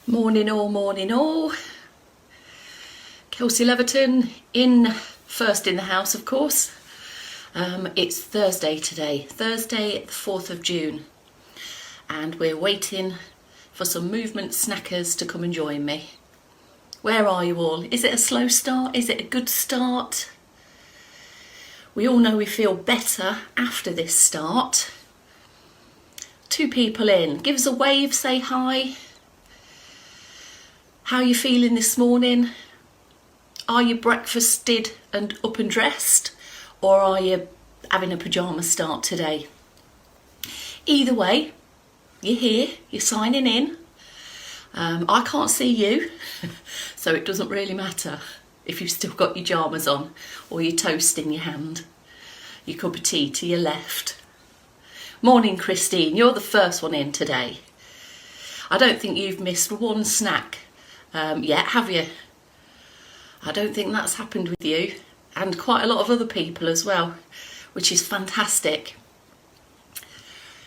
Morning all, morning all. Kelsey Leverton first in the house, of course. It's Thursday today, Thursday the 4th of June. And we're waiting for some movement snackers to come and join me. Where are you all? Is it a slow start? Is it a good start? We all know we feel better after this start. 2 people in. Give us a wave, say hi. How are you feeling this morning? Are you breakfasted and up and dressed? Or are you having a pyjama start today? Either way, you're here, you're signing in. I can't see you, so it doesn't really matter if you've still got your pyjamas on or your toast in your hand, your cup of tea to your left. Morning, Christine, you're the first one in today. I don't think you've missed one snack yet, have you? I don't think that's happened with you, and quite a lot of other people as well, which is fantastic.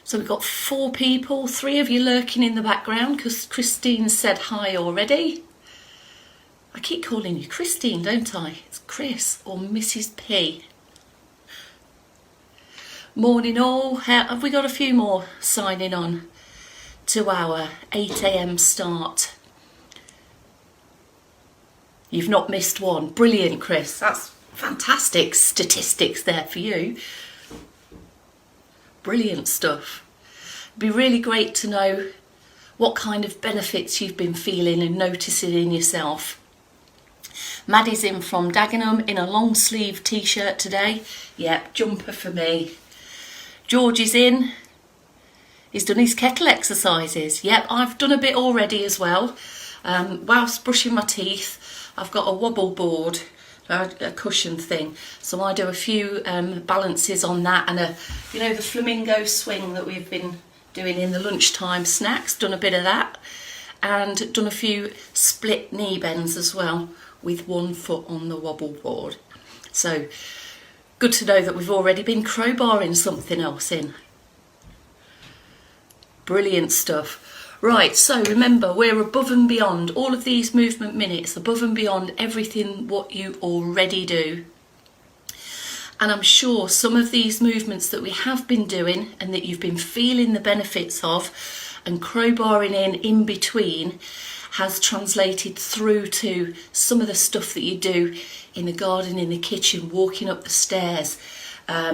So we've got 4 people, 3 of you lurking in the background because Christine said hi already. I keep calling you Christine, don't I? It's Chris or Mrs. P. Morning all. Have we got a few more signing on to our 8 a.m. start? You've not missed one. Brilliant, Chris. That's fantastic statistics there for you. Brilliant stuff. It'd be really great to know what kind of benefits you've been feeling and noticing in yourself. Maddie's in from Dagenham in a long sleeve t-shirt today. Yep, jumper for me. George is in. He's done his kettle exercises. Yep, I've done a bit already as well. Whilst brushing my teeth, I've got a wobble board, a cushion thing. So I do a few balances on that, and the flamingo swing that we've been doing in the lunchtime snacks. Done a bit of that, and done a few split knee bends as well with 1 foot on the wobble board. So good to know that we've already been crowbarring something else in. Brilliant stuff. Right, so remember, we're above and beyond all of these movement minutes, above and beyond everything what you already do. And I'm sure some of these movements that we have been doing and that you've been feeling the benefits of and crowbarring in between has translated through to some of the stuff that you do in the garden, in the kitchen, walking up the stairs,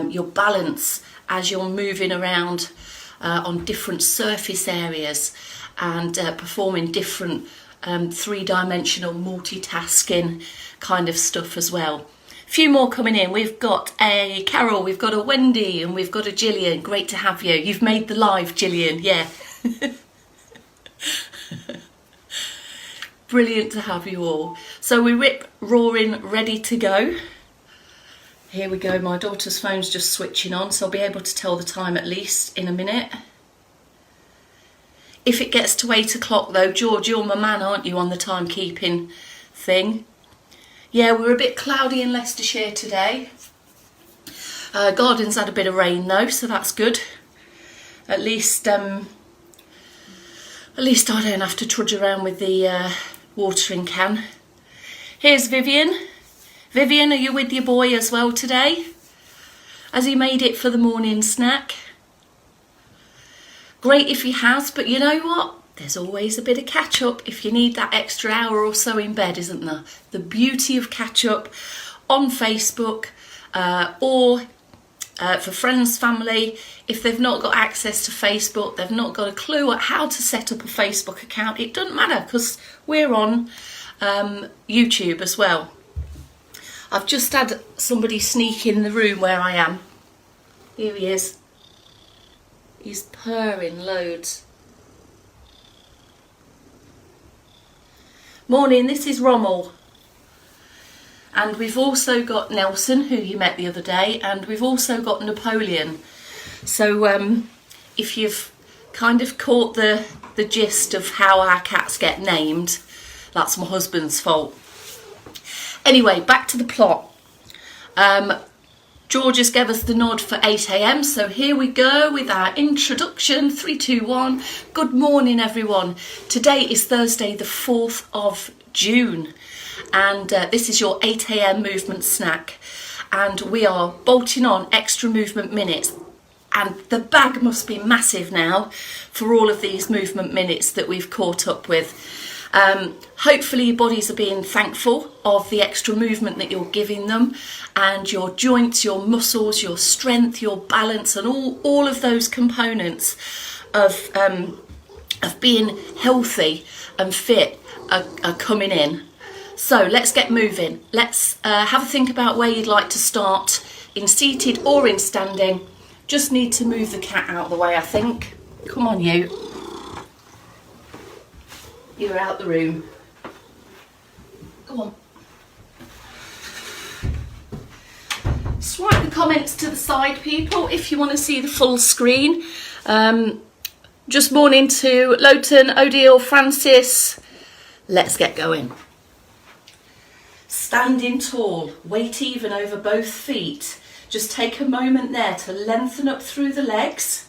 your balance as you're moving around on different surface areas and performing different 3-dimensional multitasking kind of stuff as well. A few more coming in. We've got a Carol, we've got a Wendy, and we've got a Gillian. Great to have you. You've made the live, Gillian, yeah. Brilliant to have you all. So we rip roaring ready to go. Here we go, my daughter's phone's just switching on, so I'll be able to tell the time at least in a minute. If it gets to 8 o'clock though, George, you're my man, aren't you, on the timekeeping thing? Yeah, we're a bit cloudy in Leicestershire today. Garden's had a bit of rain though, so that's good. At least I don't have to trudge around with the watering can. Here's Vivian. Vivian, are you with your boy as well today? Has he made it for the morning snack? Great if he has, but you know what? There's always a bit of catch up if you need that extra hour or so in bed, isn't there? The beauty of catch up on Facebook or for friends, family. If they've not got access to Facebook, they've not got a clue how to set up a Facebook account, it doesn't matter because we're on YouTube as well. I've just had somebody sneak in the room where I am. Here he is. He's purring loads. Morning, this is Rommel. And we've also got Nelson, who you met the other day, and we've also got Napoleon. So if you've kind of caught the gist of how our cats get named, that's my husband's fault. Anyway, back to the plot. George just gave us the nod for 8 a.m. So here we go with our introduction. 3, 2, 1. Good morning, everyone. Today is Thursday, the 4th of June. And this is your 8 a.m. movement snack. And we are bolting on extra movement minutes. And the bag must be massive now for all of these movement minutes that we've caught up with. Hopefully your bodies are being thankful of the extra movement that you're giving them, and your joints, your muscles, your strength, your balance, and all of those components of being healthy and fit are coming in. So let's get moving. Let's have a think about where you'd like to start, in seated or in standing. Just need to move the cat out of the way, I think. Come on, you. You're out the room. Go on. Swipe the comments to the side, people, if you want to see the full screen. Just morning to Lowton, Odile, Francis. Let's get going. Standing tall, weight even over both feet. Just take a moment there to lengthen up through the legs.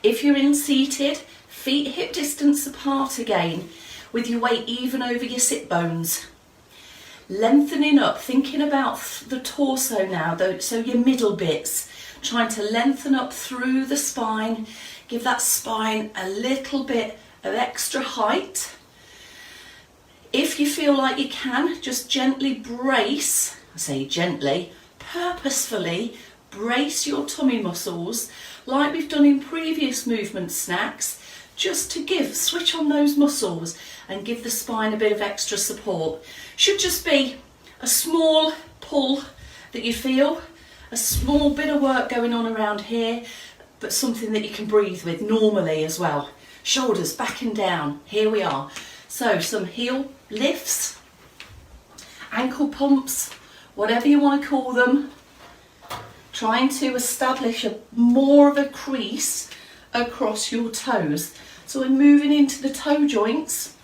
If you're in seated, feet hip distance apart again, with your weight even over your sit bones. Lengthening up, thinking about the torso now, though, so your middle bits, trying to lengthen up through the spine, give that spine a little bit of extra height. If you feel like you can, just gently brace, I say gently, purposefully brace your tummy muscles like we've done in previous movement snacks, just to switch on those muscles and give the spine a bit of extra support. Should just be a small pull that you feel, a small bit of work going on around here, but something that you can breathe with normally as well. Shoulders back and down, here we are. So some heel lifts, ankle pumps, whatever you want to call them, trying to establish more of a crease across your toes. So we're moving into the toe joints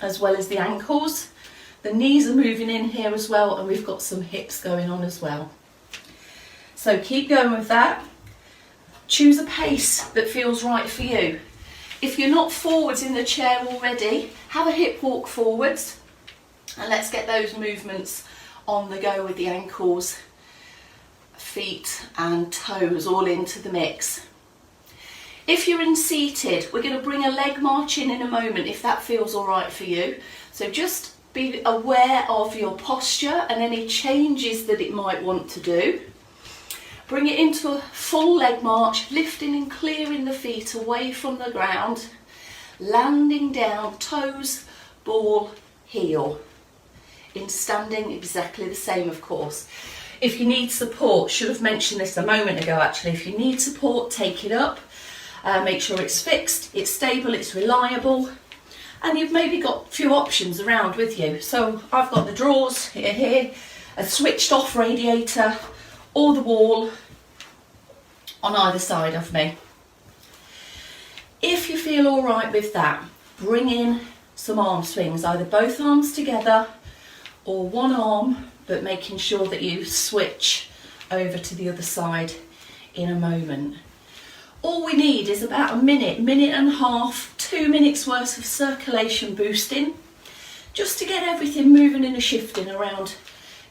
as well as the ankles. The knees are moving in here as well, and we've got some hips going on as well. So keep going with that. Choose a pace that feels right for you. If you're not forwards in the chair already, have a hip walk forwards, and let's get those movements on the go with the ankles, feet and toes all into the mix. If you're in seated, we're going to bring a leg march in a moment if that feels all right for you. So just be aware of your posture and any changes that it might want to do. Bring it into a full leg march, lifting and clearing the feet away from the ground, landing down, toes, ball, heel. In standing, exactly the same, of course. If you need support, should have mentioned this a moment ago actually, if you need support, take it up. Make sure it's fixed, it's stable, it's reliable, and you've maybe got a few options around with you. So I've got the drawers here, a switched off radiator, or the wall on either side of me. If you feel all right with that, bring in some arm swings, either both arms together or one arm, but making sure that you switch over to the other side in a moment. All we need is about a minute and a half, 2 minutes worth of circulation boosting, just to get everything moving and shifting around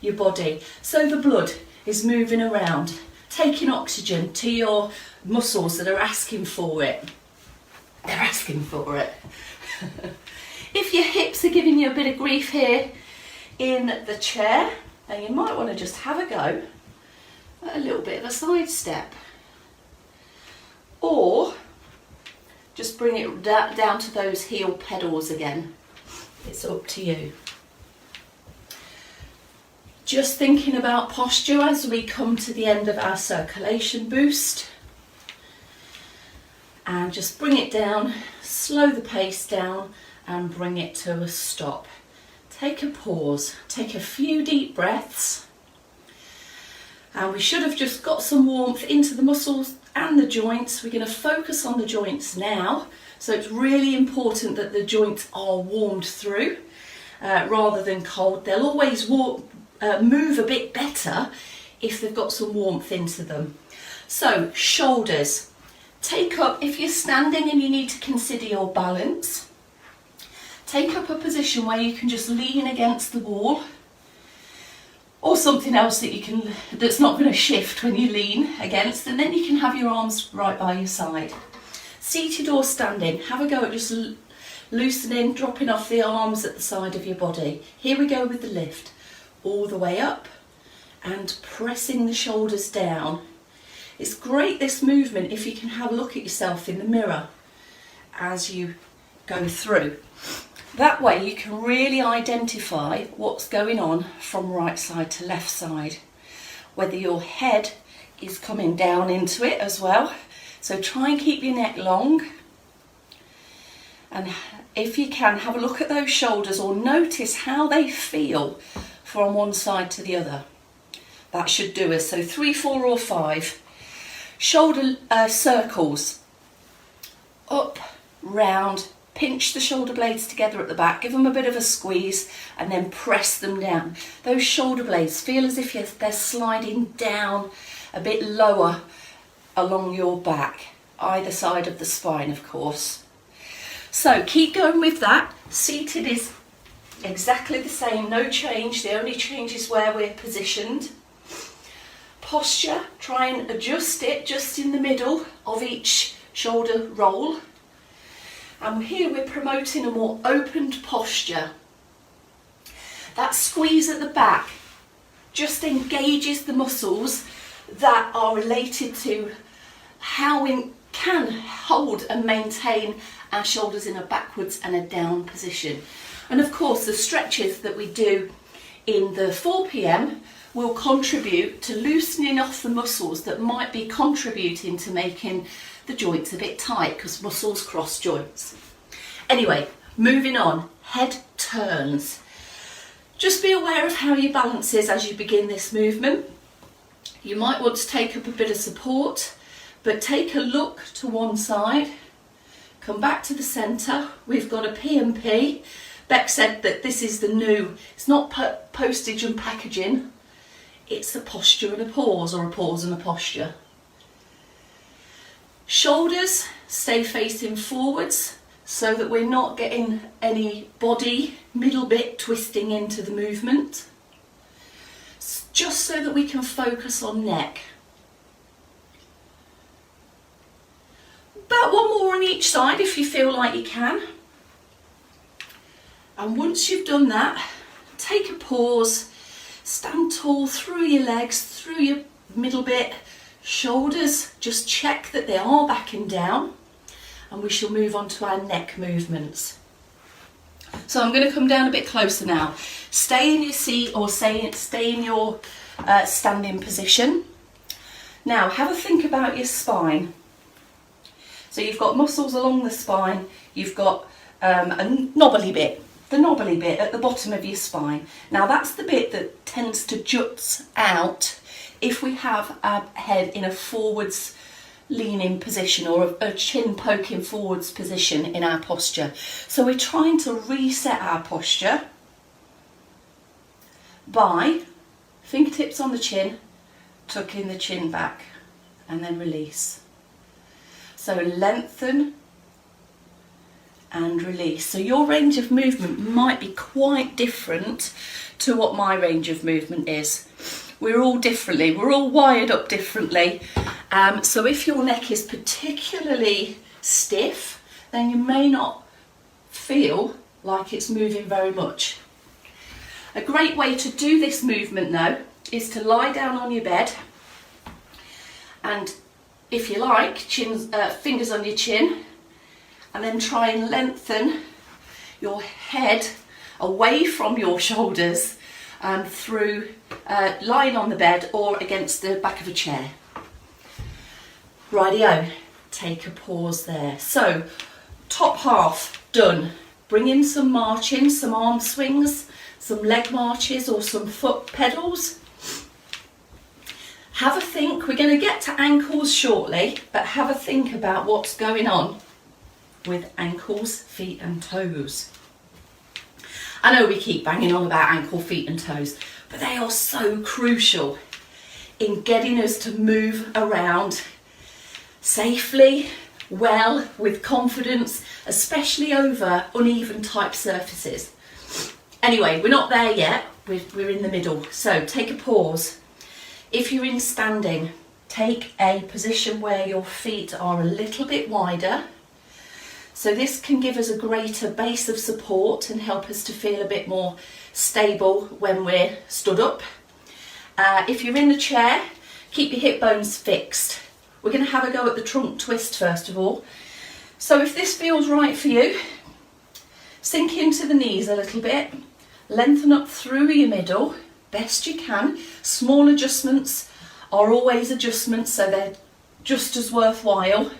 your body. So the blood is moving around, taking oxygen to your muscles that are asking for it. They're asking for it. If your hips are giving you a bit of grief here in the chair, then you might want to just have a go at a little bit of a side step. Or just bring it down to those heel pedals again. It's up to you. Just thinking about posture as we come to the end of our circulation boost. And just bring it down, slow the pace down and bring it to a stop. Take a pause, take a few deep breaths. And we should have just got some warmth into the muscles and the joints. We're going to focus on the joints now. So it's really important that the joints are warmed through rather than cold. They'll always move a bit better if they've got some warmth into them. So shoulders, take up, if you're standing and you need to consider your balance, take up a position where you can just lean against the wall, or something else that you can, that's not going to shift when you lean against, and then you can have your arms right by your side. Seated or standing, have a go at just loosening, dropping off the arms at the side of your body. Here we go with the lift, all the way up and pressing the shoulders down. It's great, this movement, if you can have a look at yourself in the mirror as you go through. That way you can really identify what's going on from right side to left side, whether your head is coming down into it as well. So try and keep your neck long, and if you can, have a look at those shoulders or notice how they feel from one side to the other. That should do us. So 3, 4 or 5. Shoulder circles, up, round, pinch the shoulder blades together at the back, give them a bit of a squeeze and then press them down. Those shoulder blades feel as if they're sliding down a bit lower along your back, either side of the spine of course. So keep going with that. Seated is exactly the same, no change, the only change is where we're positioned. Posture, try and adjust it just in the middle of each shoulder roll. And here we're promoting a more opened posture. That squeeze at the back just engages the muscles that are related to how we can hold and maintain our shoulders in a backwards and a down position. And of course the stretches that we do in the 4 p.m. will contribute to loosening off the muscles that might be contributing to making the joints a bit tight, because muscles cross joints. Anyway, moving on, head turns. Just be aware of how your balance is as you begin this movement. You might want to take up a bit of support, but take a look to one side, come back to the centre. We've got a P&P. Beck said that this is the new, it's not postage and packaging, it's a posture and a pause, or a pause and a posture. Shoulders stay facing forwards so that we're not getting any body middle bit twisting into the movement, just so that we can focus on neck. About one more on each side if you feel like you can. And once you've done that, take a pause, stand tall through your legs, through your middle bit, shoulders, just check that they are backing down, and we shall move on to our neck movements. So I'm going to come down a bit closer now. Stay in your seat or stay in your standing position. Now have a think about your spine. So you've got muscles along the spine, you've got a knobbly bit, the knobbly bit at the bottom of your spine. Now that's the bit that tends to jut out if we have our head in a forwards leaning position, or a chin poking forwards position in our posture. So we're trying to reset our posture by fingertips on the chin, tucking the chin back and then release. So lengthen and release. So your range of movement might be quite different to what my range of movement is. We're all differently, we're all wired up differently. So if your neck is particularly stiff, then you may not feel like it's moving very much. A great way to do this movement though is to lie down on your bed, and if you like, fingers on your chin, and then try and lengthen your head away from your shoulders through lying on the bed or against the back of a chair. Rightio, take a pause there. So top half done. Bring in some marching, some arm swings, some leg marches or some foot pedals. Have a think, we're going to get to ankles shortly, but have a think about what's going on with ankles, feet and toes. I know we keep banging on about ankle, feet and toes, but they are so crucial. in getting us to move around safely, well, with confidence, especially over uneven type surfaces. Anyway, we're not there yet, we're in the middle. So take a pause. If you're in standing, take a position where your feet are a little bit wider. So this can give us a greater base of support and help us to feel a bit more stable when we're stood up. If you're in the chair, keep your hip bones fixed. We're going to have a go at the trunk twist first of all. So if this feels right for you, sink into the knees a little bit, lengthen up through your middle, best you can. Small adjustments are always adjustments, so they're just as worthwhile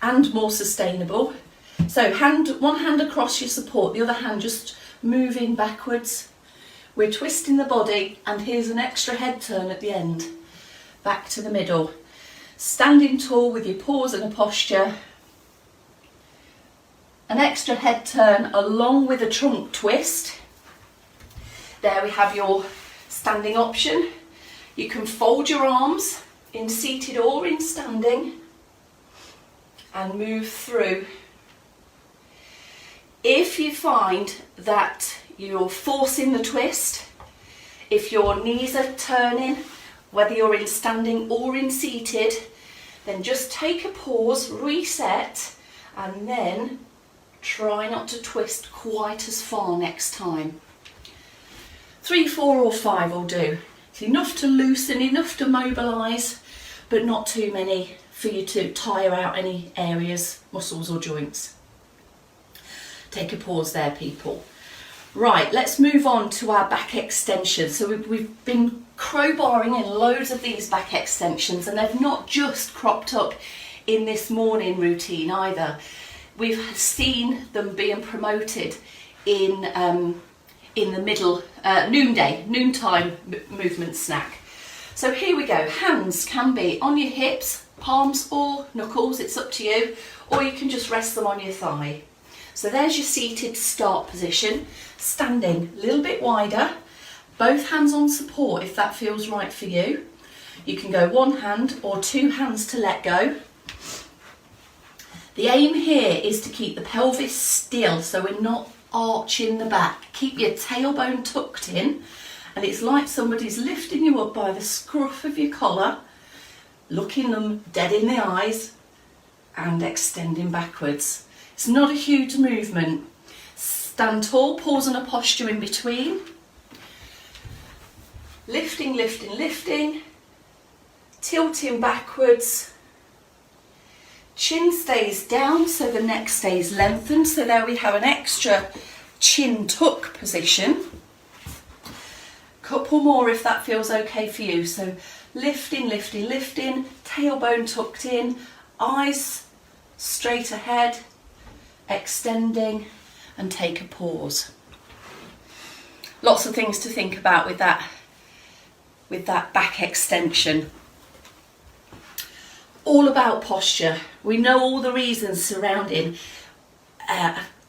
and more sustainable. So one hand across your support, the other hand just moving backwards. We're twisting the body, and here's an extra head turn at the end. Back to the middle. Standing tall with your pause and a posture. An extra head turn along with a trunk twist. There we have your standing option. You can fold your arms in seated or in standing and move through. If you find that you're forcing the twist, if your knees are turning, whether you're in standing or in seated, then just take a pause, reset, and then try not to twist quite as far next time. 3, 4 or 5 will do. It's enough to loosen, enough to mobilise, but not too many for you to tire out any areas, muscles or joints. Take a pause there, people. Right, let's move on to our back extensions. So we've been crowbarring in loads of these back extensions, and they've not just cropped up in this morning routine either. We've seen them being promoted in the middle, noontime movement snack. So here we go. Hands can be on your hips, palms or knuckles, it's up to you, or you can just rest them on your thigh. So there's your seated start position. Standing a little bit wider, both hands on support if that feels right for you. You can go one hand or two hands to let go. The aim here is to keep the pelvis still, so we're not arching the back. Keep your tailbone tucked in, and it's like somebody's lifting you up by the scruff of your collar, looking them dead in the eyes and extending backwards. It's not a huge movement. Stand tall, pause and a posture in between. Lifting, lifting, lifting. Tilting backwards. Chin stays down so the neck stays lengthened. So there we have an extra chin tuck position. Couple more if that feels okay for you. So lifting, lifting, lifting. Tailbone tucked in. Eyes straight ahead. Extending, and take a pause. Lots of things to think about with that back extension. All about posture. We know all the reasons surrounding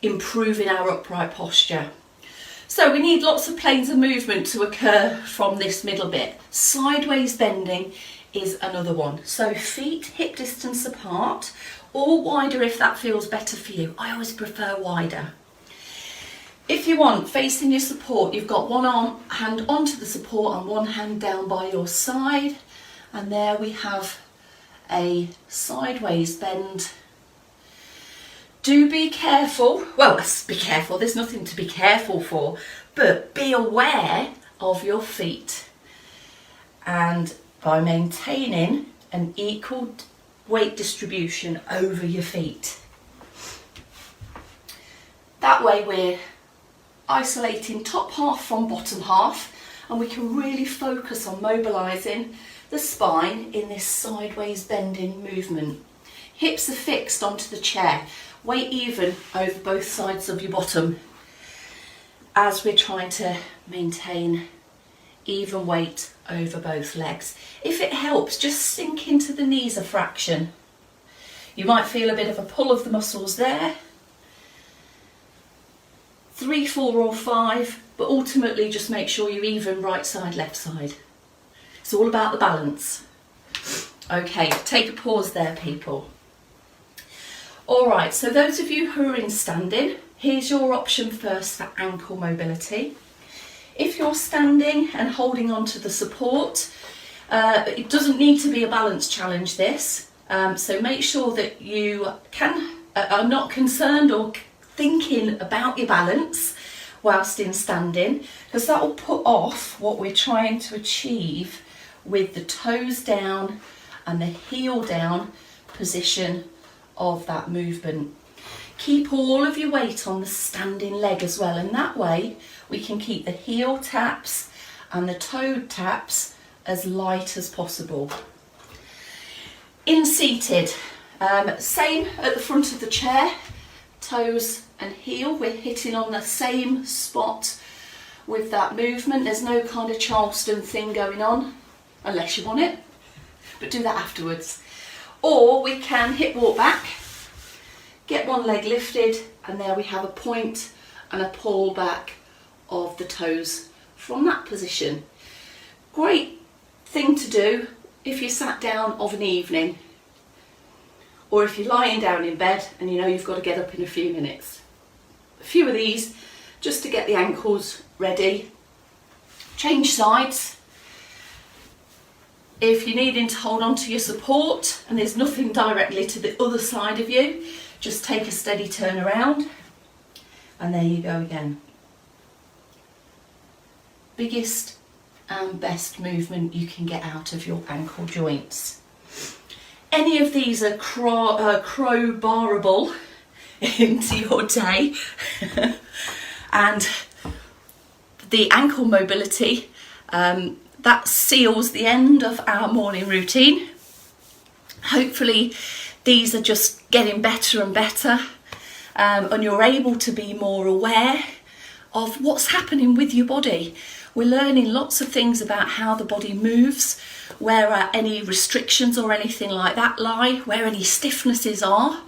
improving our upright posture. So we need lots of planes of movement to occur from this middle bit. Sideways bending is another one. So feet hip distance apart, or wider if that feels better for you. I always prefer wider. If you want, facing your support, you've got one hand onto the support and one hand down by your side. And there we have a sideways bend. Do be careful. Well, let's be careful. There's nothing to be careful for, but be aware of your feet. And by maintaining an equal weight distribution over your feet. That way we're isolating top half from bottom half, and we can really focus on mobilising the spine in this sideways bending movement. Hips are fixed onto the chair, weight even over both sides of your bottom as we're trying to maintain even weight over both legs. If it helps, just sink into the knees a fraction. You might feel a bit of a pull of the muscles there. 3, 4 or 5, but ultimately just make sure you're even right side, left side. It's all about the balance. Okay, take a pause there, people. All right, so those of you who are in standing, here's your option first for ankle mobility. If you're standing and holding on to the support, it doesn't need to be a balance challenge this, so make sure that you are not concerned or thinking about your balance whilst in standing, because that will put off what we're trying to achieve with the toes down and the heel down position of that movement. Keep all of your weight on the standing leg as well, and that way we can keep the heel taps and the toe taps as light as possible. In seated, same at the front of the chair, toes and heel, we're hitting on the same spot with that movement. There's no kind of Charleston thing going on, unless you want it, but do that afterwards. Or we can hip walk back, get one leg lifted, and there we have a point and a pull back of the toes from that position. Great thing to do if you sat down of an evening, or if you're lying down in bed and you know you've got to get up in a few minutes. A few of these just to get the ankles ready. Change sides. If you're needing to hold on to your support and there's nothing directly to the other side of you, just take a steady turn around, and there you go again. Biggest and best movement you can get out of your ankle joints. Any of these are crowbarable into your day, and the ankle mobility, that seals the end of our morning routine. Hopefully these are just getting better and better, and you're able to be more aware of what's happening with your body. We're learning lots of things about how the body moves, where any restrictions or anything like that lie, where any stiffnesses are,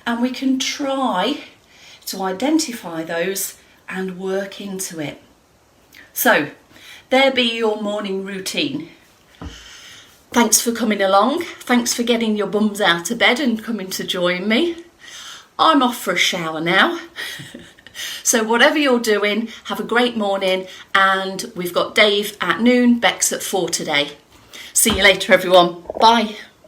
and we can try to identify those and work into it. So there be your morning routine. Thanks for coming along. Thanks for getting your bums out of bed and coming to join me. I'm off for a shower now. So whatever you're doing, have a great morning, and we've got Dave at noon, Bex at 4 today. See you later, everyone. Bye.